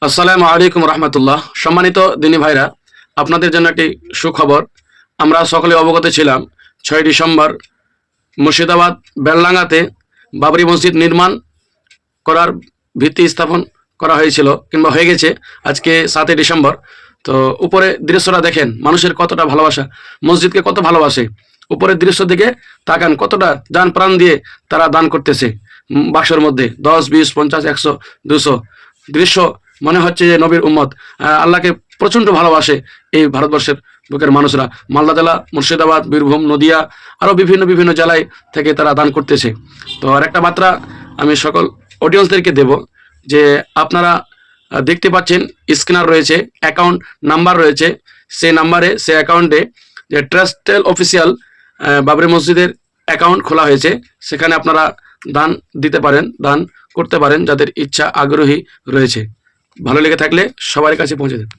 আসসালামু আলাইকুম রহমতুল্লাহ। সম্মানিত দিনী ভাইরা, আপনাদের জন্য একটি সুখবর। আমরা সকলে অবগত ছিলাম 6 ডিসেম্বর মুর্শিদাবাদ বেলডাঙ্গাতে বাবরি মসজিদ নির্মাণ করার ভিত্তি স্থাপন করা হয়েছিল কিংবা হয়ে গেছে। আজকে 7 ডিসেম্বর। তো উপরে দৃশ্যটা দেখেন, মানুষের কতটা ভালোবাসা, মসজিদকে কত ভালোবাসে। উপরের দৃশ্য দিকে তাকান, কতটা যান প্রাণ দিয়ে তারা দান করতেছে। বাক্সের মধ্যে 10, 20, 50, 100, 200 দৃশ্য মনে হচ্ছে যে নবীর উম্মত আল্লাহকে প্রচণ্ড ভালোবাসে এই ভারতবর্ষের বুকের মানুষরা। মালদা জেলা, মুর্শিদাবাদ, বীরভূম, নদিয়া আরও বিভিন্ন বিভিন্ন জেলায় থেকে তারা দান করতেছে। তো আর একটা মাত্রা আমি সকল অডিয়েন্সদেরকে দেব যে আপনারা দেখতে পাচ্ছেন স্ক্যানার রয়েছে, অ্যাকাউন্ট নাম্বার রয়েছে। সেই নাম্বারে, সেই অ্যাকাউন্টে যে ট্রাস্টেল অফিসিয়াল বাবরি মসজিদের অ্যাকাউন্ট খোলা হয়েছে, সেখানে আপনারা দান দিতে পারেন, দান করতে পারেন যাদের ইচ্ছা আগ্রহী রয়েছে। ভালো লেগে থাকলে সবার কাছে পৌঁছে দেন।